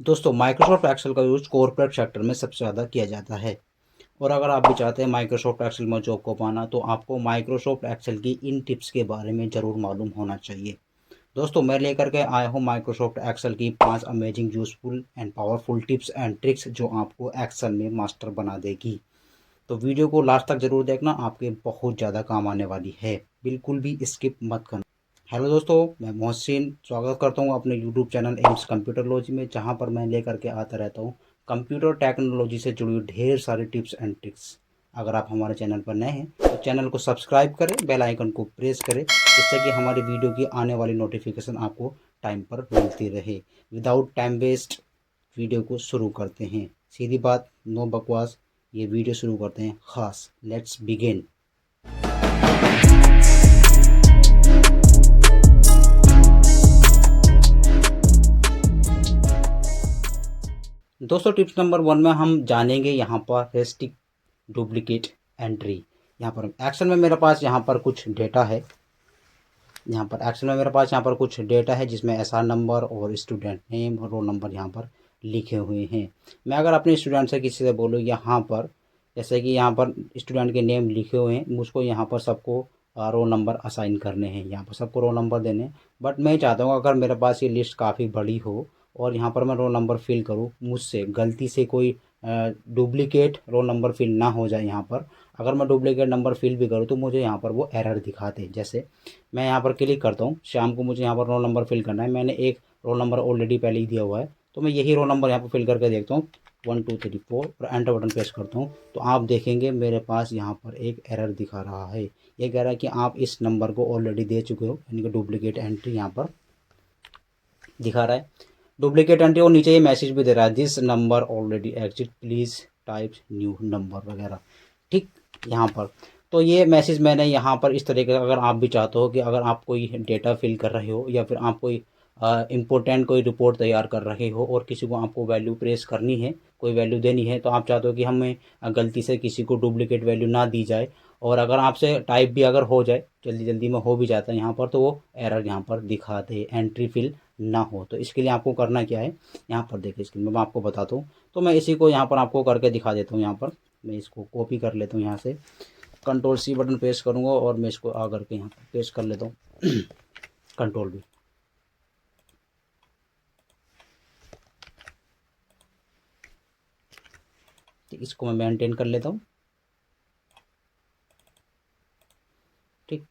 दोस्तों Microsoft Excel का use corporate sector में सबसे ज़्यादा किया जाता है। और अगर आप भी चाहते हैं माइक्रोसॉफ्ट एक्सेल में जॉब को पाना, तो आपको माइक्रोसॉफ्ट एक्सेल की इन टिप्स के बारे में ज़रूर मालूम होना चाहिए। दोस्तों मैं लेकर के आया हूँ माइक्रोसॉफ्ट एक्सेल की 5 amazing useful and powerful tips and tricks जो आपको एक्सेल में मास्टर बना देगी। तो वीडियो को लास्ट तक ज़रूर देखना, आपके बहुत ज़्यादा काम आने वाली है। बिल्कुल भी स्किप मत करना। हेलो दोस्तों, मैं मोहसिन स्वागत करता हूं अपने यूट्यूब चैनल एम्स कंप्यूटरलॉजी में, जहां पर मैं लेकर के आता रहता हूं कंप्यूटर टेक्नोलॉजी से जुड़ी हुई ढेर सारी टिप्स एंड ट्रिक्स। अगर आप हमारे चैनल पर नए हैं तो चैनल को सब्सक्राइब करें, बेल आइकन को प्रेस करें, जिससे कि हमारी वीडियो की आने वाली नोटिफिकेशन आपको टाइम पर मिलती रहे। विदाउट टाइम वेस्ट वीडियो को शुरू करते हैं। सीधी बात, नो बकवास, ये वीडियो शुरू करते हैं खास। Let's begin. दोस्तों टिप्स नंबर 1 में हम जानेंगे यहाँ पर रेस्ट्रिक्ट डुप्लीकेट एंट्री। यहाँ पर एक्सेल में मेरे पास यहाँ पर कुछ डेटा है। यहाँ पर एक्सेल में मेरे पास यहाँ पर कुछ डेटा है जिसमें एसआर नंबर और स्टूडेंट नेम और रोल नंबर यहाँ पर लिखे हुए हैं। मैं अगर अपने स्टूडेंट से किसी से बोलूँ यहाँ पर, जैसे कि यहाँ पर स्टूडेंट के नेम लिखे हुए हैं, मुझको यहाँ पर सबको रोल नंबर असाइन करने हैं, यहाँ पर सबको रोल नंबर देने हैं। बट मैं चाहता हूँ अगर मेरे पास ये लिस्ट काफ़ी बड़ी हो और यहाँ पर मैं रोल नंबर फिल करूँ, मुझसे गलती से कोई डुप्लीकेट रोल नंबर फिल ना हो जाए। यहाँ पर अगर मैं डुप्लीकेट नंबर फिल भी करूँ तो मुझे यहाँ पर वो एरर दिखाते हैं। जैसे मैं यहाँ पर क्लिक करता हूँ, शाम को मुझे यहाँ पर रोल नंबर फिल करना है, मैंने एक रोल नंबर ऑलरेडी पहले ही दिया हुआ है, तो मैं यही रोल नंबर यहाँ पर फिल करके देखता हूँ 1 2 3 4 और एंटर बटन प्रेस करता हूँ, तो आप देखेंगे मेरे पास यहाँ पर एक एरर दिखा रहा है। ये कह रहा है कि आप इस नंबर को ऑलरेडी दे चुके हो, यानी कि डुप्लीकेट एंट्री यहाँ पर दिखा रहा है। डुप्लीकेट एंट्री और नीचे ये मैसेज भी दे रहा है, this number already exit, please type new number वगैरह। ठीक, यहाँ पर तो ये मैसेज मैंने यहाँ पर इस तरीके का, अगर आप भी चाहते हो कि अगर आप कोई डेटा फिल कर रहे हो या फिर आप कोई इम्पोर्टेंट कोई रिपोर्ट तैयार कर रहे हो और किसी को आपको वैल्यू प्रेस करनी है, कोई वैल्यू देनी है, तो आप चाहते हो कि हमें गलती से किसी को डुप्लीकेट वैल्यू ना दी जाए, और अगर आपसे टाइप भी अगर हो जाए, जल्दी जल्दी में हो भी जाता है यहाँ पर, तो वो एरर यहाँ पर दिखा दे, एंट्री फिल ना हो। तो इसके लिए आपको करना क्या है, यहाँ पर देखिए स्क्रीन में मैं आपको बताता हूँ। तो मैं इसी को यहाँ पर आपको करके दिखा देता हूँ। यहाँ पर मैं इसको कॉपी कर लेता हूँ, यहाँ से कंट्रोल सी बटन प्रेस करूँगा और मैं इसको आ करके यहाँ पर पेस्ट कर लेता हूँ कंट्रोल भी। इसको मैं मेंटेन कर लेता हूँ। ठीक,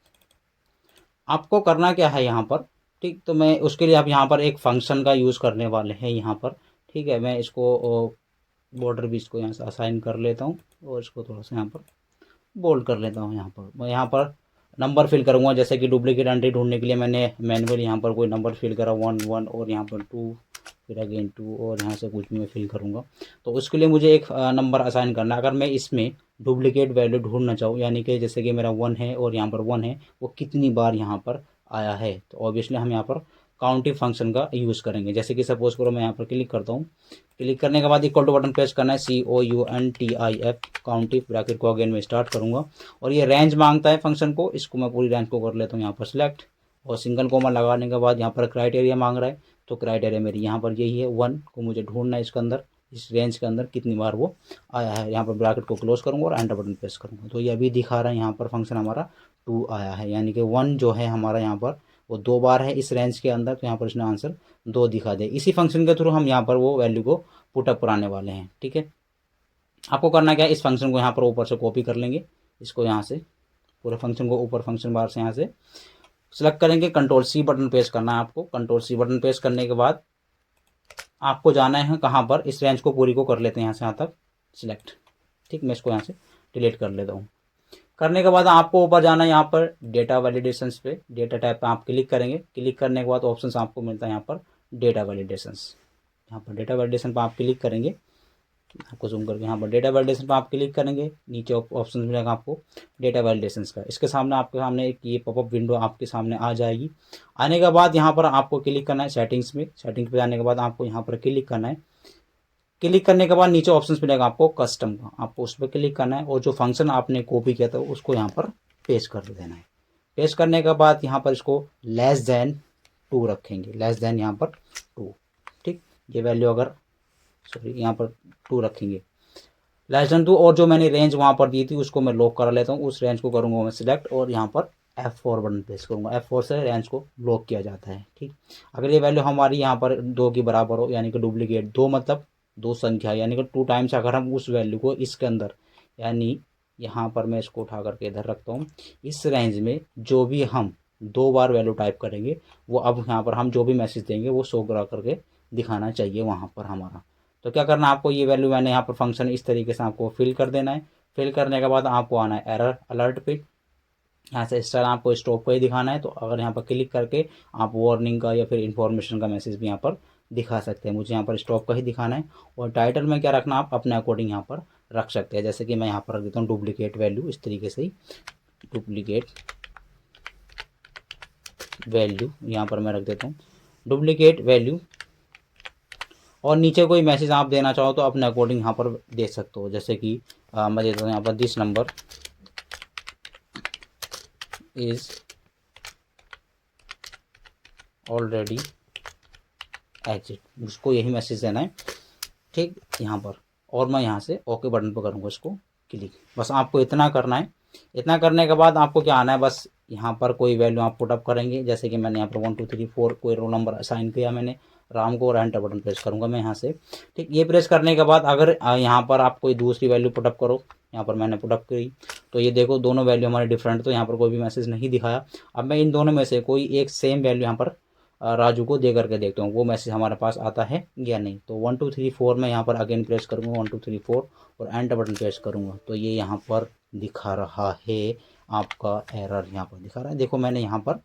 आपको करना क्या है यहाँ पर, ठीक, तो मैं उसके लिए आप यहाँ पर एक फंक्शन का यूज़ करने वाले हैं यहाँ पर। ठीक है, मैं इसको बॉर्डर भी इसको यहाँ से असाइन कर लेता हूँ और इसको थोड़ा सा यहाँ पर बोल्ड कर लेता हूँ। यहाँ पर मैं यहाँ पर नंबर फिल करूँगा, जैसे कि डुप्लीकेट एंट्री ढूंढने के लिए मैंने मैनुअल यहाँ पर कोई नंबर फिल करा 1 1 और यहाँ पर 2, फिर अगेन 2 और यहाँ से कुछ भी मैं फिल करूँगा। तो उसके लिए मुझे एक नंबर असाइन करना है। अगर मैं इसमें डुप्लीकेट वैल्यू ढूंढना चाहूँ, यानी कि जैसे कि मेरा 1 है और यहाँ पर 1 है, वो कितनी बार यहाँ पर आया है, तो ऑब्वियसली हम यहाँ पर काउंटिंग फंक्शन का यूज़ करेंगे। जैसे कि सपोज करो मैं यहाँ पर क्लिक करता हूँ, क्लिक करने के बाद इक्वल टू बटन प्रेस करना है, COUNTIF काउंटिव ब्रैकेट को अगेन मैं स्टार्ट करूँगा और ये रेंज मांगता है फंक्शन को, इसको मैं पूरी रेंज को कर लेता हूँ यहाँ पर सिलेक्ट, और सिंगल कोमा लगाने के बाद यहाँ पर क्राइटेरिया मांग रहा है, तो क्राइटेरिया मेरी यहाँ पर यही है, 1 को मुझे ढूंढना है इसके अंदर, इस रेंज के अंदर कितनी बार वो आया है। यहाँ पर ब्रैकेट को क्लोज करूँगा और एंटर बटन प्रेस करूँगा, तो ये अभी दिखा रहा है यहाँ पर फंक्शन हमारा 2 आया है, यानी कि 1 जो है हमारा यहाँ पर वो 2 बार है इस रेंज के अंदर, तो यहाँ पर इसने आंसर 2 दिखा दे। इसी फंक्शन के थ्रू हम यहाँ पर वो वैल्यू को पुटअप कराने वाले हैं। ठीक है, आपको करना क्या है, इस फंक्शन को यहाँ पर ऊपर से कॉपी कर लेंगे, इसको यहाँ से पूरे फंक्शन को ऊपर फंक्शन बार से यहाँ से सेलेक्ट करेंगे, कंट्रोल सी बटन प्रेस करना है आपको। कंट्रोल सी बटन प्रेस करने के बाद आपको जाना है कहाँ पर, इस रेंज को पूरी को कर लेते हैं यहाँ से यहाँ तक सिलेक्ट। ठीक, मैं इसको यहाँ से डिलीट कर लेता हूँ। करने के बाद आपको ऊपर जाना है यहाँ पर डेटा वैलिडेशंस पे, डेटा टाइप पे आप क्लिक करेंगे। क्लिक करने के बाद ऑप्शंस आपको मिलता है यहाँ पर डेटा वैलिडेशंस। यहाँ पर डेटा वैलिडेशन पर आप क्लिक करेंगे, आपको जूम करके यहाँ पर डेटा वैलिडेशन पर आप क्लिक करेंगे, नीचे ऑप्शन मिलेगा आपको डेटा वैलिडेशंस का। इसके सामने आपके सामने एक ये पॉपअप विंडो आपके सामने आ जाएगी। आने के बाद यहाँ पर आपको क्लिक करना है सेटिंग्स में। सेटिंग्स पे जाने के बाद आपको यहाँ पर क्लिक करना है। क्लिक करने के बाद नीचे ऑप्शन मिलेगा आपको कस्टम का, आपको उस पर क्लिक करना है और जो फंक्शन आपने कॉपी किया था उसको यहाँ पर पेस्ट कर देना है। पेस्ट करने के बाद यहाँ पर इसको लेस देन 2 रखेंगे, लेस देन यहाँ पर 2। ठीक, ये वैल्यू अगर सॉरी यहाँ पर 2 रखेंगे, <2 और जो मैंने रेंज वहाँ पर दी थी उसको मैं लॉक कर लेता हूँ। उस रेंज को करूँगा मैं सिलेक्ट और यहाँ पर F4 बटन प्रेस करूँगा। F4 से रेंज को लॉक किया जाता है। ठीक, अगर ये वैल्यू हमारी यहाँ पर 2 के बराबर हो, यानी कि डुप्लीकेट 2 मतलब 2 संख्या, यानी कि 2 टाइम्स अगर हम उस वैल्यू को इसके अंदर, यानी यहाँ पर मैं इसको उठा करके इधर रखता हूँ, इस रेंज में जो भी हम 2 बार वैल्यू टाइप करेंगे वो अब यहाँ पर हम जो भी मैसेज देंगे वो शो करा करके दिखाना चाहिए वहाँ पर हमारा। तो क्या करना है आपको, ये वैल्यू मैंने यहाँ पर फंक्शन इस तरीके से आपको फिल कर देना है। फिल करने के बाद आपको आना है एरर अलर्ट पे, यहाँ से इस तरह आपको स्टॉप को ही दिखाना है। तो अगर यहाँ पर क्लिक करके आप वार्निंग का या फिर इन्फॉर्मेशन का मैसेज भी यहाँ पर दिखा सकते हैं। मुझे यहाँ पर स्टॉप का ही दिखाना है। और टाइटल में क्या रखना आप अपने अकॉर्डिंग यहाँ पर रख सकते हैं। जैसे कि मैं यहाँ पर रख देता हूँ डुप्लीकेट वैल्यू, इस तरीके से ही डुप्लीकेट वैल्यू यहाँ पर मैं रख देता हूँ डुप्लीकेट वैल्यू। और नीचे कोई मैसेज आप देना चाहो तो अपने अकॉर्डिंग यहाँ पर दे सकते हो। जैसे कि मैं देता हूँ यहाँ पर this number is already exit, उसको यही मैसेज देना है। ठीक, यहाँ पर, और मैं यहाँ से ओके बटन पर करूँगा इसको क्लिक। बस आपको इतना करना है। इतना करने के बाद आपको क्या आना है, बस यहाँ पर कोई वैल्यू आप पुट अप करेंगे। जैसे कि मैंने यहाँ पर 1 2 3 4 कोई रोल नंबर असाइन किया मैंने राम को, और एंटर बटन प्रेस करूँगा मैं यहाँ से। ठीक, ये प्रेस करने के बाद अगर यहाँ पर आप कोई दूसरी वैल्यू पुटअप करो, यहाँ पर मैंने पुटअप करी तो ये देखो दोनों वैल्यू हमारे डिफरेंट, तो यहाँ पर कोई भी मैसेज नहीं दिखाया। अब मैं इन दोनों में से कोई एक सेम वैल्यू यहाँ पर राजू को दे करके देखता हूँ वो मैसेज हमारे पास आता है या नहीं। तो 1 2 3 4 मैं यहाँ पर अगेन प्रेस करूँगा 1 2 3 4 और एंटर बटन प्रेस करूँगा तो ये यहाँ पर दिखा रहा है आपका एरर, यहाँ पर दिखा रहा है। देखो मैंने यहाँ पर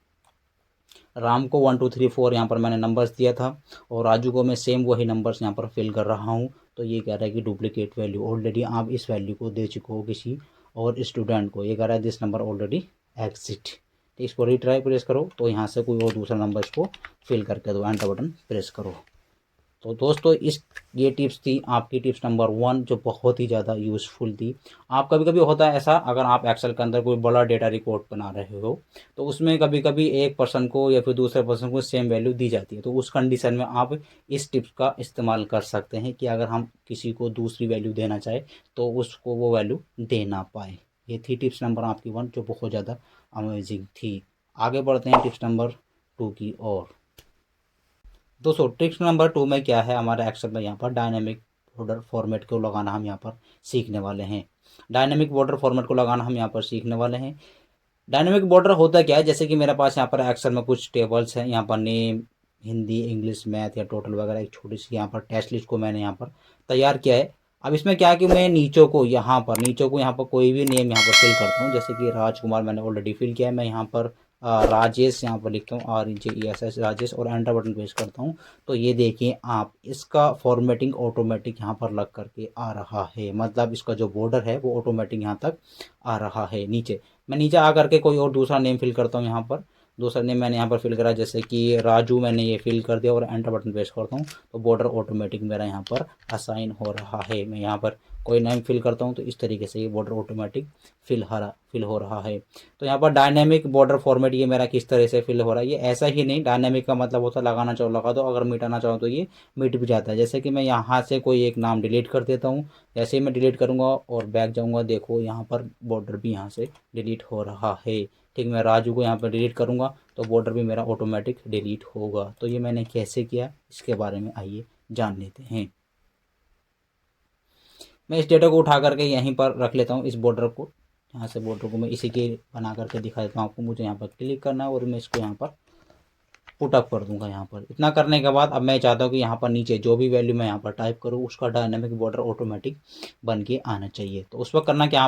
राम को 1 2 3 4 यहाँ पर मैंने नंबर्स दिया था और राजू को मैं सेम वही नंबर्स यहाँ पर फिल कर रहा हूँ। तो ये कह रहा है कि डुप्लीकेट वैल्यू, ऑलरेडी आप इस वैल्यू को दे चुके हो किसी और स्टूडेंट को। ये कह रहा है दिस नंबर ऑलरेडी एग्जिट। तो इसको रीट्राई प्रेस करो तो यहाँ से कोई और दूसरा नंबर इसको फिल करके दो, एंटर बटन प्रेस करो। तो दोस्तों ये टिप्स थी आपकी टिप्स नंबर 1 जो बहुत ही ज़्यादा यूज़फुल थी। आप कभी कभी होता है ऐसा, अगर आप एक्सेल के अंदर कोई बड़ा डेटा रिकॉर्ड बना रहे हो तो उसमें कभी कभी एक पर्सन को या फिर दूसरे पर्सन को सेम वैल्यू दी जाती है। तो उस कंडीशन में आप इस टिप्स का इस्तेमाल कर सकते हैं कि अगर हम किसी को दूसरी वैल्यू देना चाहे तो उसको वो वैल्यू दे ना पाए। ये थी टिप्स नंबर आपकी 1 जो बहुत ज़्यादा अमेजिंग थी। आगे बढ़ते हैं टिप्स नंबर 2 की ओर। दोस्तों टिप्स नंबर 2 में क्या है, हमारे एक्सेल में यहाँ पर डायनेमिक बॉर्डर फॉर्मेट को लगाना हम यहाँ पर सीखने वाले हैं। डायनेमिक बॉर्डर फॉर्मेट को लगाना हम यहाँ पर सीखने वाले हैं। डायनेमिक बॉर्डर होता क्या है, जैसे कि मेरे पास यहाँ पर एक्सेल में कुछ टेबल्स हैं, यहाँ पर नेम, हिंदी, इंग्लिश, मैथ या टोटल वगैरह एक छोटी सी यहाँ पर टेस्ट लिस्ट को मैंने यहाँ पर तैयार किया है। अब इसमें क्या है कि मैं नीचों को यहाँ पर कोई भी नेम यहाँ पर फिल करता हूँ। जैसे कि राजकुमार मैंने ऑलरेडी फिल किया है, मैं यहाँ पर राजेश यहाँ पर लिखता हूँ RJESS राजेश और एंटर बटन प्रेस करता हूँ। तो ये देखिए आप, इसका फॉर्मेटिंग ऑटोमेटिक यहाँ पर लग करके आ रहा है, मतलब इसका जो बॉर्डर है वो ऑटोमेटिक यहाँ तक आ रहा है। नीचे मैं नीचे आ करके कोई और दूसरा नेम फिल करता हूँ। यहाँ पर दूसरा नेम मैंने यहाँ पर फिल करा, जैसे कि राजू मैंने ये फिल कर दिया और एंटर बटन प्रेस करता हूँ तो बॉर्डर ऑटोमेटिक मेरा यहाँ पर असाइन हो रहा है। मैं यहाँ पर कोई नेम फिल करता हूँ तो इस तरीके से ये बॉर्डर ऑटोमेटिक फिल हो रहा है। तो यहाँ पर डायनेमिक बॉर्डर फॉर्मेट ये मेरा किस तरह से फिल हो रहा है, ये ऐसा ही नहीं, डायनेमिक का मतलब होता है लगाना चाहो लगा दो, अगर मिटाना चाहो तो ये मिट भी जाता है। जैसे कि मैं यहाँ से कोई एक नाम डिलीट कर देता हूँ, जैसे ही मैं डिलीट करूँगा और बैक जाऊँगा, देखो यहाँ पर बॉर्डर भी यहाँ से डिलीट हो रहा है। ठीक, मैं राजू को यहाँ पर डिलीट करूँगा तो बॉर्डर भी मेरा ऑटोमेटिक डिलीट होगा। तो ये मैंने कैसे किया इसके बारे में आइए जान लेते हैं। मैं इस डेटा को उठा करके यहीं पर रख लेता हूँ, इस बॉर्डर को, यहाँ से बॉर्डर को मैं इसी के बना करके दिखा देता हूँ आपको। मुझे यहाँ पर क्लिक करना है और मैं इसको यहाँ पर पुटअप कर दूंगा। यहाँ पर इतना करने के बाद अब मैं चाहता हूँ कि यहाँ पर नीचे जो भी वैल्यू मैं यहाँ पर टाइप करूँ उसका डायनेमिक बॉर्डर ऑटोमेटिक बन के आना चाहिए। तो उस वक्त करना क्या,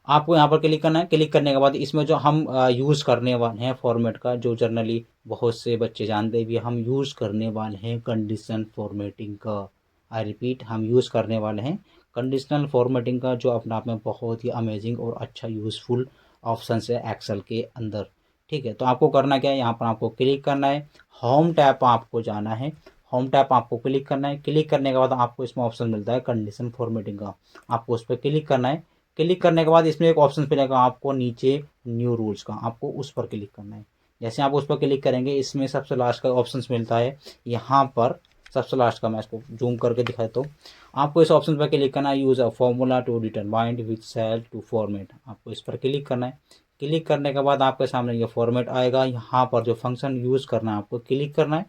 आपको यहाँ पर क्लिक करना है। क्लिक करने के बाद इसमें जो हम यूज़ करने वाले हैं फॉर्मेट का, जो जनरली बहुत से बच्चे जानते भी, हम यूज़ करने वाले हैं कंडीशन फॉर्मेटिंग का। आई रिपीट, हम यूज़ करने वाले हैं कंडीशनल फॉर्मेटिंग का, जो अपने आप में बहुत ही अमेजिंग और अच्छा यूज़फुल ऑप्शन है एक्सेल के अंदर। ठीक है, तो आपको करना क्या है, यहाँ पर आपको क्लिक करना है, होम टैब आपको जाना है, होम टैब आपको क्लिक करना है। क्लिक करने के बाद आपको इसमें ऑप्शन मिलता है कंडीशन फॉर्मेटिंग का, आपको उस पर क्लिक करना है। क्लिक करने के बाद इसमें एक ऑप्शन मिलेगा आपको नीचे न्यू रूल्स का, आपको उस पर क्लिक करना है। जैसे आप उस पर क्लिक करेंगे इसमें सबसे लास्ट का ऑप्शन मिलता है यहाँ पर सबसे लास्ट का मैं इसको जूम करके दिखाता हूँ। आपको इस ऑप्शन पर क्लिक करना है, use a formula to determine which cell to format. आपको इस पर क्लिक करना है। क्लिक करने के बाद आपके सामने ये फॉर्मेट आएगा। यहाँ पर जो फंक्शन यूज़ करना है आपको क्लिक करना है।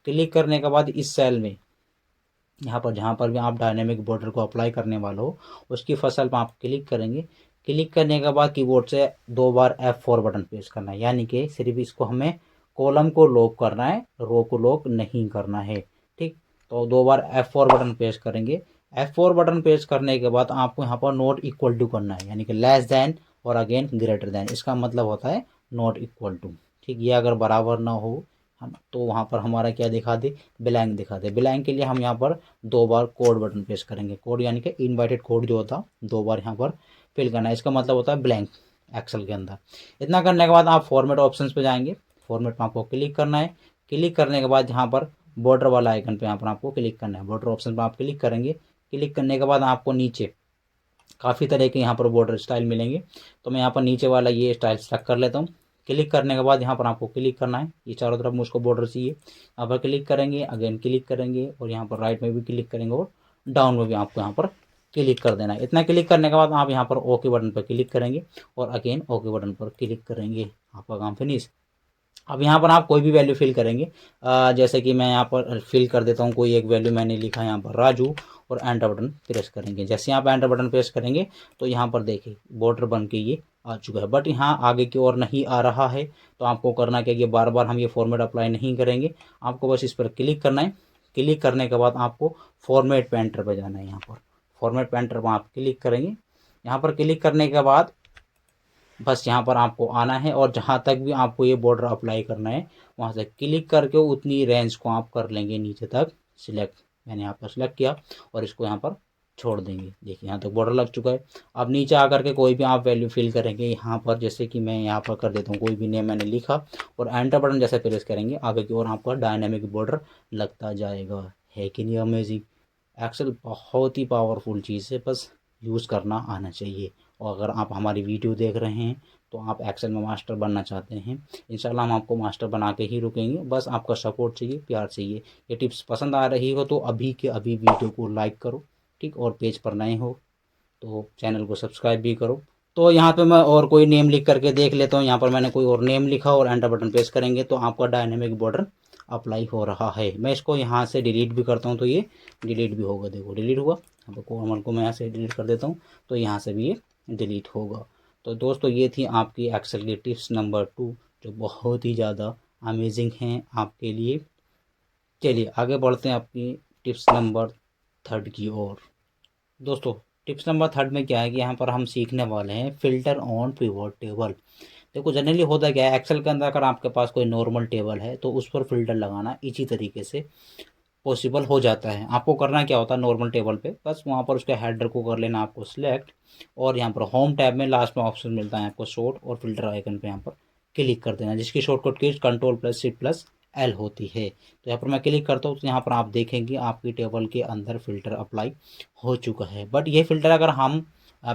क्लिक करने के बाद इस सेल में यहाँ पर जहाँ पर भी आप डायनेमिक बॉर्डर को अप्लाई करने वाले हो उसकी फसल पर आप क्लिक करेंगे। क्लिक करने के बाद कीबोर्ड से 2 बार F4 बटन प्रेस करना है, यानी कि सिर्फ इसको हमें कॉलम को लॉक करना है, रो को लॉक नहीं करना है। ठीक, तो 2 बार F4 बटन प्रेस करेंगे। F4 बटन प्रेस करने के बाद आपको यहाँ पर नॉट इक्वल टू करना है, यानी कि लेस देन और अगेन ग्रेटर देन। इसका मतलब होता है नॉट इक्वल टू। ठीक, ये अगर बराबर ना हो तो वहाँ पर हमारा क्या दिखा दे, ब्लैंक दिखा दे। ब्लैंक के लिए हम यहाँ पर 2 बार कोड बटन प्रेस करेंगे। कोड यानी कि इनवाइटेड कोड जो होता 2 बार यहाँ पर फिल करना है, इसका मतलब होता है ब्लैंक एक्सेल के अंदर। इतना करने के बाद आप फॉर्मेट ऑप्शंस पे जाएंगे। फॉर्मेट में आपको क्लिक करना है। क्लिक करने के बाद यहाँ पर बॉर्डर वाला आइकन पे यहाँ पर आपको क्लिक करना है। बॉर्डर ऑप्शन पर आप क्लिक करेंगे। क्लिक करने के बाद आपको नीचे काफ़ी तरह के यहाँ पर बॉर्डर स्टाइल मिलेंगे, तो मैं यहाँ पर नीचे वाला ये स्टाइल सेलेक्ट कर लेता हूँ। क्लिक करने के बाद यहाँ पर आपको क्लिक करना है, ये चारों तरफ मुझको बॉर्डर चाहिए। यहाँ पर क्लिक करेंगे, अगेन क्लिक करेंगे और यहाँ पर राइट में भी क्लिक करेंगे और डाउन में भी आपको यहाँ पर क्लिक कर देना है। इतना क्लिक करने के बाद आप यहाँ पर ओके बटन पर क्लिक करेंगे और अगेन ओके बटन पर क्लिक करेंगे, आपका काम फिनिश। अब यहाँ पर आप कोई भी वैल्यू फिल करेंगे, जैसे कि मैं यहाँ पर फिल कर देता हूँ कोई एक वैल्यू, मैंने लिखा है यहाँ पर राजू और एंटर बटन प्रेस करेंगे। जैसे यहाँ पर एंटर बटन प्रेस करेंगे तो यहाँ पर देखिए बॉर्डर बन के ये आ चुका है, बट यहाँ आगे की ओर नहीं आ रहा है। तो आपको करना क्या, ये बार बार हम ये फॉर्मेट अप्लाई नहीं करेंगे, आपको बस इस पर क्लिक करना है। क्लिक करने के बाद आपको फॉर्मेट पेंटर पर जाना है। यहाँ पर फॉर्मेट पेंटर पर आप क्लिक करेंगे। यहाँ पर क्लिक करने के बाद बस यहाँ पर आपको आना है और जहाँ तक भी आपको ये बॉर्डर अप्लाई करना है वहाँ से क्लिक करके उतनी रेंज को आप कर लेंगे नीचे तक सिलेक्ट। मैंने यहाँ पर सिलेक्ट किया और इसको यहाँ पर छोड़ देंगे। देखिए यहाँ तक बॉर्डर लग चुका है। अब नीचे आकर के कोई भी आप वैल्यू फिल करेंगे यहाँ पर, जैसे कि मैं यहाँ पर कर देता हूँ कोई भी नेम मैंने लिखा और एंटर बटन जैसे प्रेस करेंगे आगे की ओर आपका डायनेमिक बॉर्डर लगता जाएगा। है कि नहीं अमेजिंग। एक्सेल बहुत ही पावरफुल चीज़ है, बस यूज़ करना आना चाहिए। और अगर आप हमारी वीडियो देख रहे हैं तो आप एक्सेल में मास्टर बनना चाहते हैं, इंशाल्लाह हम आपको मास्टर बना के ही रुकेंगे। बस आपका सपोर्ट चाहिए, प्यार चाहिए। ये टिप्स पसंद आ रही हो तो अभी के अभी वीडियो को लाइक करो, ठीक, और पेज पर नए हो तो चैनल को सब्सक्राइब भी करो। तो यहाँ पे मैं और कोई नेम लिख करके देख लेता हूँ। यहाँ पर मैंने कोई और नेम लिखा और एंटर बटन प्रेस करेंगे तो आपका डायनेमिक बॉर्डर अप्लाई हो रहा है। मैं इसको यहाँ से डिलीट भी करता हूँ तो ये डिलीट भी होगा। देखो डिलीट हुआ। यहाँ पर कोमल को मैं यहाँ से डिलीट कर देता हूँ तो यहाँ से भी ये डिलीट होगा। तो दोस्तों ये थी आपकी एक्सेल की टिप्स नंबर 2 जो बहुत ही ज़्यादा अमेजिंग हैं आपके लिए। चलिए आगे बढ़ते हैं आपकी टिप्स नंबर 3 की ओर। दोस्तों टिप्स नंबर 3 में क्या है कि यहाँ पर हम सीखने वाले हैं फिल्टर ऑन पिवोट टेबल। देखो जनरली होता क्या है, एक्सेल के अंदर अगर आपके पास कोई नॉर्मल टेबल है तो उस पर फिल्टर लगाना इसी तरीके से पॉसिबल हो जाता है। आपको करना क्या होता है, नॉर्मल टेबल पे बस वहाँ पर उसके हेडर को कर लेना आपको सिलेक्ट और यहाँ पर होम टैब में लास्ट में ऑप्शन मिलता है आपको शॉर्ट और फिल्टर आइकन पे यहाँ पर क्लिक कर देना, जिसकी शॉर्टकट की Ctrl+Shift+L होती है। तो यहाँ पर मैं क्लिक करता हूँ तो यहाँ पर आप देखेंगे आपकी टेबल के अंदर फिल्टर अप्लाई हो चुका है। बट ये फिल्टर अगर हम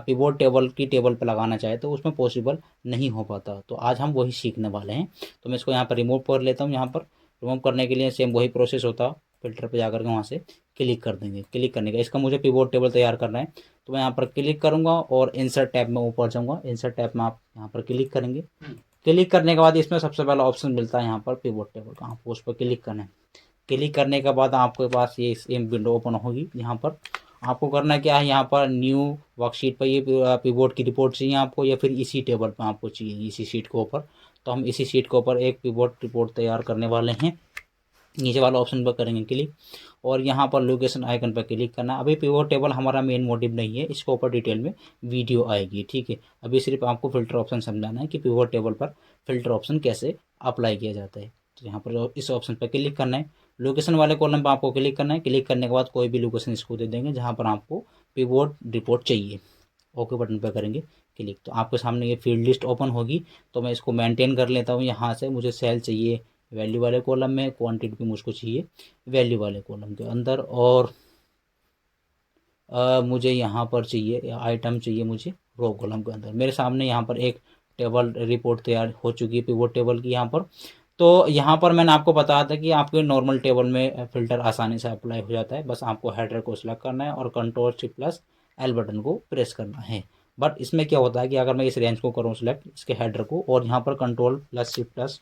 पिवोट टेबल की टेबल पर लगाना चाहे तो उसमें पॉसिबल नहीं हो पाता। तो आज हम वही सीखने वाले हैं। तो मैं इसको यहाँ पर रिमूव कर लेता हूँ। यहाँ पर रिमूव करने के लिए सेम वही प्रोसेस होता, फिल्टर पे जाकर के वहाँ से क्लिक कर देंगे। क्लिक करने का इसका मुझे पिवोट टेबल तैयार करना है तो मैं यहाँ पर क्लिक करूँगा और इंसर्ट टैब में ऊपर जाऊँगा। इंसर्ट टैब में आप यहाँ पर क्लिक करेंगे। क्लिक करने के बाद इसमें सबसे पहला ऑप्शन मिलता है यहाँ पर पिवोट टेबल का, आपको उस पर क्लिक करना है। क्लिक करने के बाद आपके पास ये सेम विंडो ओपन होगी। यहाँ पर आपको करना क्या है, यहाँ पर न्यू वर्कशीट पर ये पिवोट की रिपोर्ट चाहिए आपको या फिर इसी टेबल पर आपको चाहिए, इसी शीट के ऊपर। तो हम इसी शीट के ऊपर एक पिवोट रिपोर्ट तैयार करने वाले हैं। नीचे वाला ऑप्शन पर करेंगे क्लिक और यहाँ पर लोकेशन आइकन पर क्लिक करना। अभी पिवोट टेबल हमारा मेन मोटिव नहीं है, इसके ऊपर डिटेल में वीडियो आएगी, ठीक है। अभी सिर्फ आपको फिल्टर ऑप्शन समझाना है कि पिवोट टेबल पर फिल्टर ऑप्शन कैसे अप्लाई किया जाता है। तो यहाँ पर इस ऑप्शन पर क्लिक करना है। लोकेशन वाले कॉलम पर आपको क्लिक करना है। क्लिक करने के बाद कोई भी लोकेशन इसको दे देंगे जहाँ पर आपको पिवोट रिपोर्ट चाहिए। ओके बटन पर करेंगे क्लिक तो आपके सामने ये फील्ड लिस्ट ओपन होगी। तो मैं इसको मेंटेन कर लेता हूँ। यहाँ से मुझे सेल चाहिए वैल्यू वाले कॉलम में, क्वांटिटी भी मुझको चाहिए वैल्यू वाले कॉलम के अंदर और मुझे यहाँ पर चाहिए आइटम चाहिए मुझे रो कॉलम के अंदर। मेरे सामने यहाँ पर एक टेबल रिपोर्ट तैयार हो चुकी है पिवोट टेबल की यहाँ पर। तो यहाँ पर मैंने आपको बताया था कि आपके नॉर्मल टेबल में फ़िल्टर आसानी से अप्लाई हो जाता है। बस आपको हेडर को सिलेक्ट करना है और control shift plus L button को प्रेस करना है। बट इसमें क्या होता है कि अगर मैं इस रेंज को करूँ सिलेक्ट, इसके हेडर को, और यहाँ पर control plus shift plus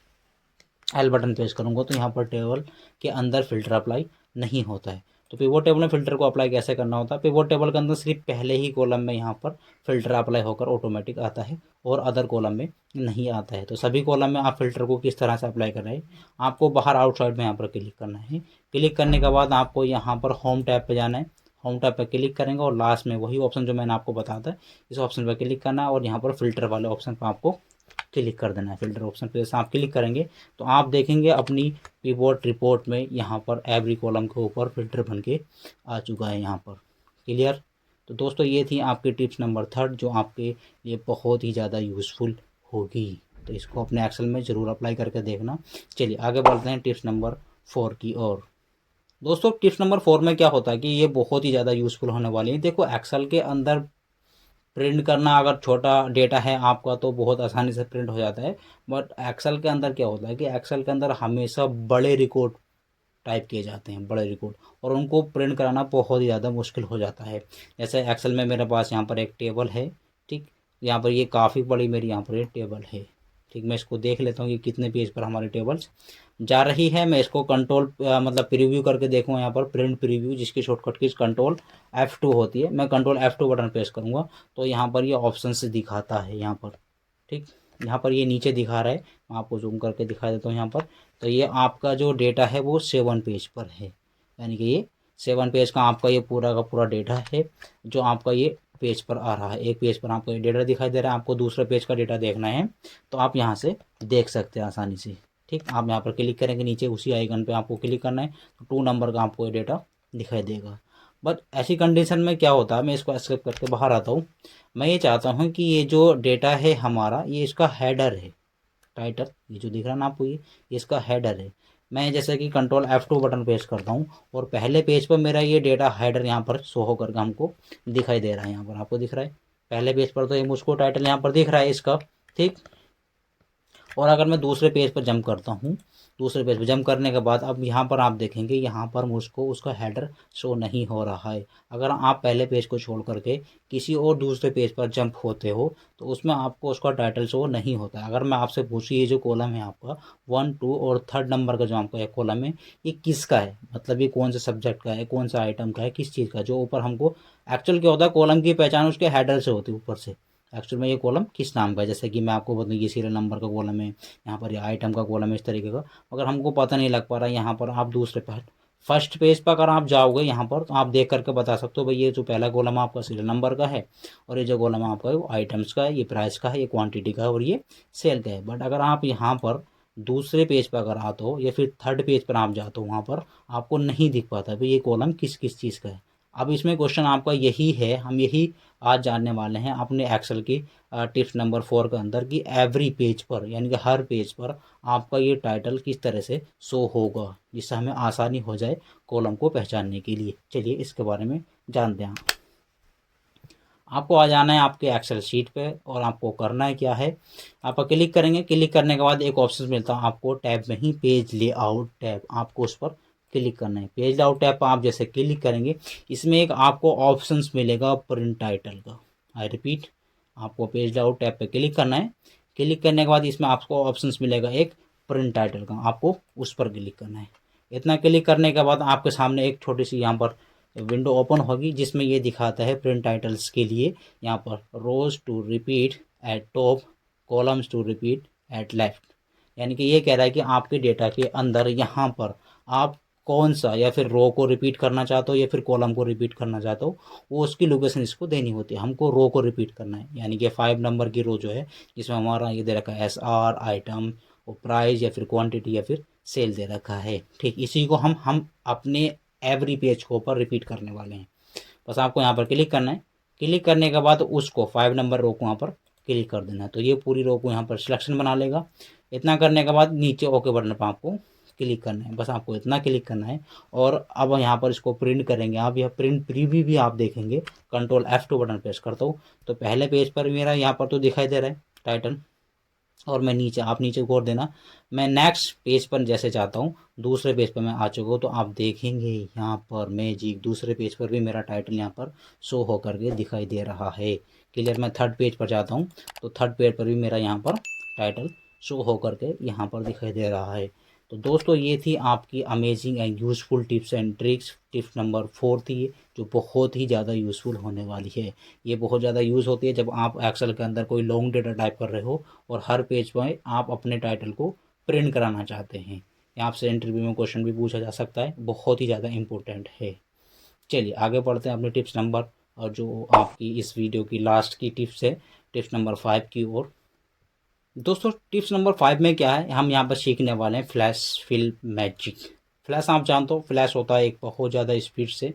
L button press करूँगा, तो यहाँ पर टेबल के अंदर फ़िल्टर अप्लाई नहीं होता है। तो पिवोट टेबल में फ़िल्टर को अप्लाई कैसे करना होता है? पिवोट टेबल के अंदर सिर्फ पहले ही कॉलम में यहाँ पर फ़िल्टर अप्लाई होकर ऑटोमेटिक आता है और अदर कॉलम में नहीं आता है। तो सभी कॉलम में आप फ़िल्टर को किस तरह से अप्लाई कर रहे हैं, आपको बाहर आउटसाइड में यहाँ पर क्लिक करना है। क्लिक करने के बाद आपको यहाँ पर होम टैब पर जाना है। होम टैब पर क्लिक करेंगे और लास्ट में वही ऑप्शन जो मैंने आपको बताया था, इस ऑप्शन पर क्लिक करना है और यहाँ पर फ़िल्टर वाले ऑप्शन पर आपको क्लिक कर देना है। फ़िल्टर ऑप्शन पे जैसे आप क्लिक करेंगे तो आप देखेंगे अपनी पिवोट रिपोर्ट में यहाँ पर एवरी कॉलम के ऊपर फ़िल्टर बन के आ चुका है यहाँ पर। क्लियर? तो दोस्तों ये थी आपकी टिप्स नंबर 3 जो आपके लिए बहुत ही ज़्यादा यूज़फुल होगी। तो इसको अपने एक्सेल में ज़रूर अप्लाई करके देखना। चलिए आगे बढ़ते हैं टिप्स नंबर 4 की ओर। दोस्तों टिप्स नंबर 4 में क्या होता है कि ये बहुत ही ज़्यादा यूज़फुल होने वाली है। देखो एक्सेल के अंदर प्रिंट करना अगर छोटा डेटा है आपका तो बहुत आसानी से प्रिंट हो जाता है। बट एक्सेल के अंदर क्या होता है कि एक्सेल के अंदर हमेशा बड़े रिकॉर्ड टाइप किए जाते हैं, बड़े रिकॉर्ड, और उनको प्रिंट कराना बहुत ही ज़्यादा मुश्किल हो जाता है। जैसे एक्सेल में मेरे पास यहाँ पर एक टेबल है, ठीक, यहाँ पर ये काफ़ी बड़ी मेरी यहाँ पर ये टेबल है, ठीक। मैं इसको देख लेता हूँ कि कितने पेज पर हमारी टेबल्स जा रही है। मैं इसको कंट्रोल मतलब प्रीव्यू करके देखूँगा, यहाँ पर प्रिंट प्रीव्यू जिसकी शॉर्टकट की कंट्रोल F2 होती है। मैं कंट्रोल F2 बटन प्रेस करूँगा तो यहाँ पर ये ऑप्शन से दिखाता है यहाँ पर, ठीक। यहाँ पर ये नीचे दिखा रहा है, मैं आपको जूम करके दिखा देता हूँ यहाँ पर। तो ये आपका जो डेटा है वो 7 पेज पर है, यानी कि ये 7 पेज का आपका ये पूरा का पूरा डेटा है जो आपका ये पेज पर आ रहा है। एक पेज पर आपको ये डेटा दिखाई दे रहा है, आपको दूसरे पेज का डेटा देखना है तो आप यहाँ से देख सकते हैं आसानी से, ठीक। आप यहाँ पर क्लिक करेंगे, नीचे उसी आइकन पे आपको क्लिक करना है तो 2 नंबर का आपको ये डेटा दिखाई देगा। बट ऐसी कंडीशन में क्या होता है, मैं इसको एस्केप करके बाहर आता हूँ। मैं ये चाहता हूँ कि ये जो डेटा है हमारा, ये इसका हेडर है, टाइटल ये जो दिख रहा है ना आपको, ये इसका हेडर है। मैं जैसे कि कंट्रोल F2 बटन प्रेस करता हूँ और पहले पेज पर मेरा ये डेटा हेडर यहाँ पर शो होकर के हमको दिखाई दे रहा है। यहाँ पर आपको दिख रहा है पहले पेज पर, तो ये मुझको टाइटल यहाँ पर दिख रहा है इसका, ठीक। और अगर मैं दूसरे पेज पर जंप करता हूँ, दूसरे पेज पर जंप करने के बाद अब यहाँ पर आप देखेंगे यहाँ पर मुझको उसका हेडर शो नहीं हो रहा है। अगर आप पहले पेज को छोड़ करके किसी और दूसरे पेज पर जंप होते हो तो उसमें आपको उसका टाइटल शो नहीं होता है। अगर मैं आपसे पूछूँ ये जो कॉलम है आपका 1, 2 और 3rd नंबर का जो आपका एक कॉलम है, ये किसका है, मतलब ये कौन से सब्जेक्ट का है, कौन सा आइटम का है, किस चीज़ का, जो ऊपर हमको एक्चुअल क्या होता है कॉलम की पहचान उसके हेडर से होती है ऊपर से। एक्चुअल में ये कॉलम किस नाम का है, जैसे कि मैं आपको बताऊँ ये सीरियल नंबर का कॉलम है, यहाँ पर ये आइटम का कॉलम है, इस तरीके का। अगर हमको पता नहीं लग पा रहा है, यहाँ पर आप दूसरे पर फर्स्ट पेज पर अगर आप जाओगे यहाँ पर तो आप देख करके बता सकते हो भाई ये जो पहला कॉलम आपका सीरियल नंबर का है और ये जो कॉलम आपका है वो आइटम्स का है, ये प्राइस का है, ये क्वांटिटी का है और ये सेल का है। बट अगर आप यहाँ पर दूसरे पेज पर अगर आते हो या फिर 3rd पेज पर आप जाते हो, वहाँ पर आपको नहीं दिख पाता भाई ये कॉलम किस किस चीज़ का है। अब इसमें क्वेश्चन आपका यही है, हम यही आज जानने वाले हैं अपने एक्सेल की टिप्स नंबर 4 के अंदर कि एवरी पेज पर, यानी कि हर पेज पर आपका ये टाइटल किस तरह से शो होगा जिससे हमें आसानी हो जाए कॉलम को पहचानने के लिए। चलिए इसके बारे में जानते हैं। आपको आ जाना है आपके एक्सेल शीट पे और आपको करना है क्या है, आप क्लिक करेंगे। क्लिक करने के बाद एक ऑप्शन मिलता है आपको टैब में ही, पेज लेआउट टैब, आपको उस पर क्लिक करना है। पेज लेआउट टैब पर आप जैसे क्लिक करेंगे इसमें एक आपको ऑप्शंस मिलेगा प्रिंट टाइटल का। आई रिपीट, आपको पेज लेआउट टैब पे क्लिक करना है। क्लिक करने के बाद इसमें आपको ऑप्शंस मिलेगा एक प्रिंट टाइटल का, आपको उस पर क्लिक करना है। इतना क्लिक करने के बाद आपके सामने एक छोटी सी यहाँ पर विंडो ओपन होगी जिसमें ये दिखाता है प्रिंट टाइटल्स के लिए यहाँ पर rows to repeat at top, columns to repeat at left. यानी कि ये कह रहा है कि आपके डेटा के अंदर यहाँ पर आप कौन सा या फिर रो को रिपीट करना चाहते हो या फिर कॉलम को रिपीट करना चाहते हो, वो उसकी लोकेशन इसको देनी होती है। हमको रो को रिपीट करना है, यानी कि 5 नंबर की रो जो है जिसमें हमारा ये दे रखा है SR आइटम और प्राइस या फिर क्वांटिटी या फिर सेल दे रखा है, ठीक। इसी को हम अपने एवरी पेज को ऊपर रिपीट करने वाले हैं। बस आपको यहाँ पर क्लिक करना है। क्लिक करने के बाद उसको 5 नंबर रो को यहाँ पर क्लिक कर देना है, तो ये पूरी रो को यहाँ पर सिलेक्शन बना लेगा। इतना करने के बाद नीचे ओके बटन पर आपको क्लिक करना है, बस आपको इतना क्लिक करना है। और अब यहाँ पर इसको प्रिंट करेंगे आप, यह प्रिंट प्रीव्यू भी आप देखेंगे। कंट्रोल F2 बटन प्रेस करता हूँ तो पहले पेज पर मेरा यहाँ पर तो दिखाई दे रहा है टाइटल, और मैं नीचे, आप नीचे गौर देना, मैं नेक्स्ट पेज पर जैसे चाहता हूँ, दूसरे पेज पर मैं आ चुका हूँ, तो आप देखेंगे यहाँ पर मैजिक दूसरे पेज पर भी मेरा टाइटल यहाँ पर शो होकर के दिखाई दे रहा है। क्लियर। मैं थर्ड पेज पर जाता हूँ तो थर्ड पेज पर भी मेरा यहाँ पर टाइटल शो होकर के यहाँ पर दिखाई दे रहा है। तो दोस्तों ये थी आपकी amazing and useful tips and tricks. Tips number 4 थी ये, जो बहुत ही ज़्यादा यूज़फुल होने वाली है। ये बहुत ज़्यादा यूज़ होती है जब आप एक्सेल के अंदर कोई लॉन्ग डेटा टाइप कर रहे हो और हर पेज पर आप अपने टाइटल को प्रिंट कराना चाहते हैं। यहाँ आपसे इंटरव्यू में क्वेश्चन भी पूछा जा सकता है, बहुत ही ज़्यादा इंपॉर्टेंट है। चलिए आगे बढ़ते हैं अपने टिप्स नंबर, और जो आपकी इस वीडियो की लास्ट की टिप्स है, टिप्स नंबर 5 की ओर। दोस्तों टिप्स नंबर 5 में क्या है, हम यहाँ पर सीखने वाले हैं फ्लैश फिल मैजिक। फ्लैश आप जानते हो, फ्लैश होता है एक बहुत ज़्यादा स्पीड से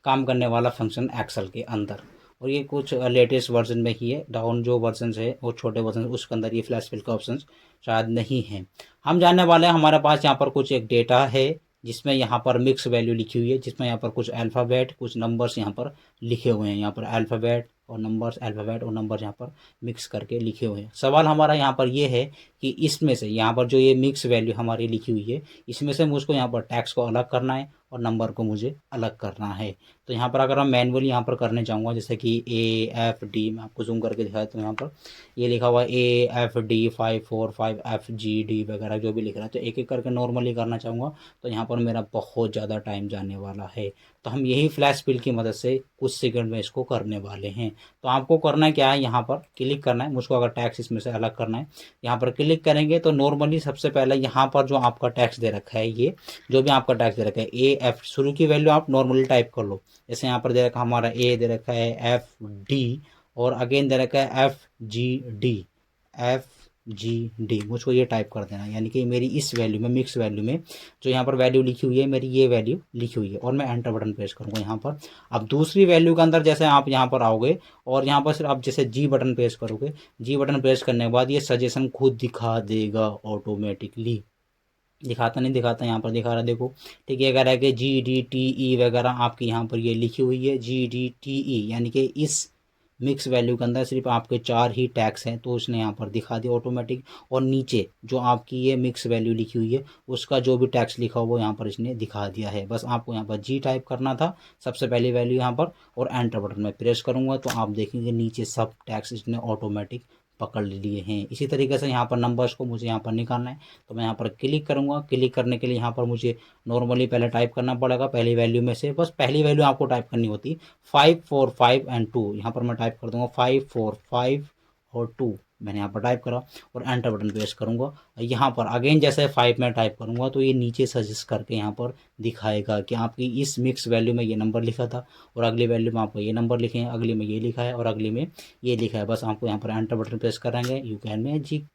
काम करने वाला फंक्शन एक्सेल के अंदर, और ये कुछ लेटेस्ट वर्जन में ही है। डाउन जो वर्जन है वो छोटे वर्जन, उसके अंदर ये फ्लैश फिल का ऑप्शन शायद नहीं है। हम जानने वाले हैं, हमारे पास यहाँ पर कुछ एक डेटा है जिसमें यहाँ पर मिक्स वैल्यू लिखी हुई है, जिसमें यहाँ पर कुछ अल्फ़ाबेट कुछ नंबर्स यहाँ पर लिखे हुए हैं। यहाँ पर अल्फ़ाबेट और नंबर्स, अल्फ़ाबेट और नंबर यहाँ पर मिक्स करके लिखे हुए हैं। सवाल हमारा यहाँ पर ये है कि इसमें से यहाँ पर जो ये मिक्स वैल्यू हमारी लिखी हुई है, इसमें से मुझको यहाँ पर टैक्स को अलग करना है और नंबर को मुझे अलग करना है। तो यहाँ पर अगर मैं मैनुअली यहाँ पर करने चाहूँगा, जैसे कि AFD, मैं आपको जूम करके दिखाया, तो यहाँ पर ये लिखा हुआ है AFD545FGD वगैरह जो भी लिख रहा है, तो एक एक करके नॉर्मली करना चाहूँगा तो यहाँ पर मेरा बहुत ज़्यादा टाइम जाने वाला है। तो हम यही फ्लैश फिल की मदद से कुछ सेकंड में इसको करने वाले हैं। तो आपको करना क्या है, यहाँ पर क्लिक करना है। मुझको अगर टैक्स इसमें से अलग करना है, यहाँ पर क्लिक करेंगे तो नॉर्मली सबसे पहले यहाँ पर जो आपका टैक्स दे रखा है, ये जो भी आपका टैक्स दे रखा है AF, शुरू की वैल्यू आप नॉर्मली टाइप कर लो। जैसे यहाँ पर दे रखा हमारा दे रखा है FD, और अगेन दे रखा है FGD। मुझको ये टाइप कर देना, यानी कि मेरी इस वैल्यू में, मिक्स वैल्यू में जो यहाँ पर वैल्यू लिखी हुई है, मेरी ये वैल्यू लिखी हुई है, और मैं एंटर बटन प्रेस करूँगा यहाँ पर। अब दूसरी वैल्यू के अंदर जैसे आप यहाँ पर आओगे और यहाँ पर सिर्फ आप जैसे जी बटन प्रेस करोगे, जी बटन प्रेस करने के बाद ये सजेशन खुद दिखा देगा ऑटोमेटिकली। दिखाता नहीं दिखाता, यहाँ पर दिखा रहा है, देखो। ठीक है, कह रहा है कि GDTE वगैरह आपकी यहाँ पर ये लिखी हुई है GDTE, यानी कि इस मिक्स वैल्यू के अंदर सिर्फ आपके 4 ही टैक्स हैं, तो उसने यहाँ पर दिखा दिया ऑटोमेटिक। और नीचे जो आपकी ये मिक्स वैल्यू लिखी हुई है, उसका जो भी टैक्स लिखा हुआ वो यहाँ पर इसने दिखा दिया है। बस आपको यहाँ पर जी टाइप करना था, सबसे पहली वैल्यू यहाँ पर, और एंटर बटन में प्रेस करूँगा तो आप देखेंगे नीचे सब टैक्स इसने ऑटोमेटिक पकड़ लिए हैं। इसी तरीके से यहाँ पर नंबर्स को मुझे यहाँ पर निकालना है, तो मैं यहाँ पर क्लिक करूँगा। क्लिक करने के लिए यहाँ पर मुझे नॉर्मली पहले टाइप करना पड़ेगा पहली वैल्यू में से, बस पहली वैल्यू आपको टाइप करनी होती 5 4 5 एंड 2। यहाँ पर मैं टाइप कर दूँगा 5 4 5 और 2, मैंने यहाँ पर टाइप करा और एंटर बटन प्रेस करूँगा। यहाँ पर अगेन जैसे 5 में टाइप करूँगा तो ये नीचे सजेस्ट करके यहाँ पर दिखाएगा कि आपकी इस मिक्स वैल्यू में ये नंबर लिखा था, और अगली वैल्यू में आपको ये नंबर लिखे हैं, अगली में ये लिखा है और अगली में ये लिखा है। बस आपको यहाँ पर एंटर बटन प्रेस करेंगे, यू कैन मैजिक।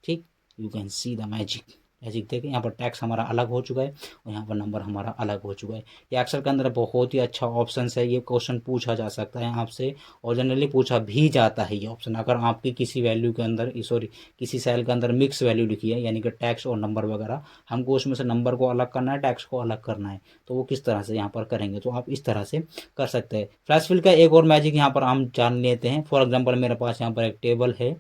ठीक, you can see the magic. Magic देखें, यहाँ पर टैक्स हमारा अलग हो चुका है और यहाँ पर नंबर हमारा अलग हो चुका है। ये एक्सेल के अंदर बहुत ही अच्छा ऑप्शन है। ये क्वेश्चन पूछा जा सकता है आपसे, और जनरली पूछा भी जाता है ये ऑप्शन। अगर आपकी किसी वैल्यू के अंदर, सॉरी, किसी सेल के अंदर मिक्स वैल्यू लिखी है, यानी कि टैक्स और नंबर वगैरह, हमको उसमें से नंबर को अलग करना है, टैक्स को अलग करना है, तो वो किस तरह से यहाँ पर करेंगे, तो आप इस तरह से कर सकते हैं। फ्लैश फिल का एक और मैजिक यहाँ पर हम जान लेते हैं। फॉर एग्जाम्पल मेरे पास यहाँ पर एक टेबल है,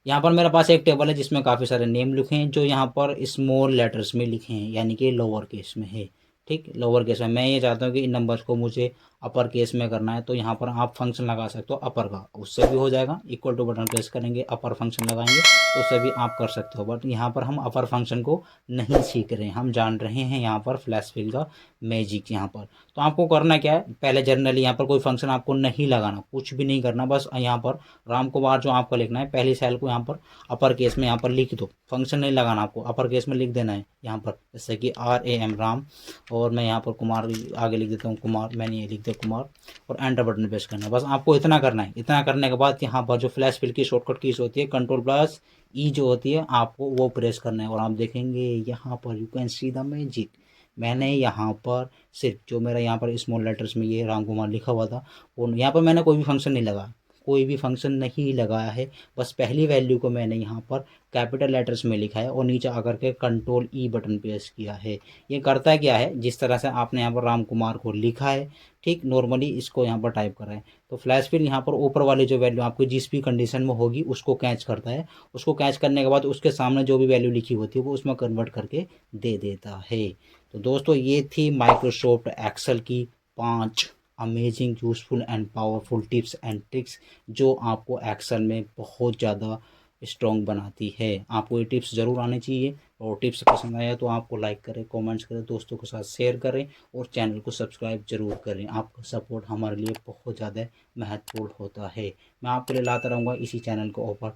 यहाँ पर मेरे पास एक टेबल है जिसमें काफ़ी सारे नेम लिखे हैं, जो यहाँ पर स्मॉल लेटर्स में लिखे हैं, यानी कि लोअर केस में है। ठीक, लोअर केस में। मैं ये चाहता हूँ कि इन नंबर्स को मुझे अपर केस में करना है, तो यहाँ पर आप फंक्शन लगा सकते हो अपर का, उससे भी हो जाएगा। इक्वल टू बटन प्रेस करेंगे, अपर फंक्शन लगाएंगे तो उससे भी आप कर सकते हो। बट यहाँ पर हम अपर फंक्शन को नहीं सीख रहे हैं, हम जान रहे हैं यहाँ पर फ्लैश फिल का मैजिक यहाँ पर। तो आपको करना क्या है, पहले जनरली यहाँ पर कोई फंक्शन आपको नहीं लगाना, कुछ भी नहीं करना, बस यहाँ पर राम कुमार जो आपको लिखना है, पहली सेल को यहाँ पर अपर केस में यहाँ पर लिख दो। फंक्शन नहीं लगाना, आपको अपर केस में लिख देना है यहाँ पर, जैसे कि RAM राम, और मैं यहाँ पर कुमार आगे लिख देता हूँ कुमार, मैंने ये लिख दिया कुमार, और एंटर बटन प्रेस करना है। बस आपको इतना करना है। इतना करने के बाद यहाँ पर जो फ्लैश फिल की शॉर्टकट कीज होती है, Ctrl+E जो होती है, आपको वो प्रेस करना है, और आप देखेंगे यहाँ पर you can see the magic. मैंने यहाँ पर सिर्फ जो मेरा यहाँ पर स्मॉल लेटर्स में ये राम कुमार लिखा हुआ था, वो यहाँ पर मैंने कोई भी फंक्शन नहीं लगा, कोई भी फंक्शन नहीं लगाया है, बस पहली वैल्यू को मैंने यहाँ पर कैपिटल लेटर्स में लिखा है और नीचे आकर के कंट्रोल ई बटन प्रेस किया है। ये करता क्या है, जिस तरह से आपने यहाँ पर राम कुमार को लिखा है, ठीक नॉर्मली इसको यहाँ पर टाइप कर रहे हैं तो फ्लैश फिल यहाँ पर ऊपर वाली जो वैल्यू आपको जिस भी कंडीशन में होगी उसको कैच करता है। उसको कैच करने के बाद उसके सामने जो भी वैल्यू लिखी होती है वो उसमें कन्वर्ट करके दे देता है। तो दोस्तों ये थी माइक्रोसॉफ्ट एक्सेल की 5 amazing useful and powerful tips and tricks जो आपको एक्सेल में बहुत ज़्यादा स्ट्रॉन्ग बनाती है। आपको ये टिप्स ज़रूर आने चाहिए और टिप्स पसंद आया तो आपको लाइक करें, कमेंट्स करें, दोस्तों के साथ शेयर करें और चैनल को सब्सक्राइब जरूर करें। आपका सपोर्ट हमारे लिए बहुत ज़्यादा महत्वपूर्ण होता है। मैं आपके लिए लाता रहूँगा इसी चैनल को ऊपर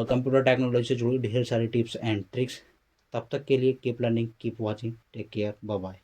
कंप्यूटर टेक्नोलॉजी से जुड़ी ढेर सारी टिप्स एंड ट्रिक्स। तब तक के लिए keep learning, keep watching, take care, bye bye.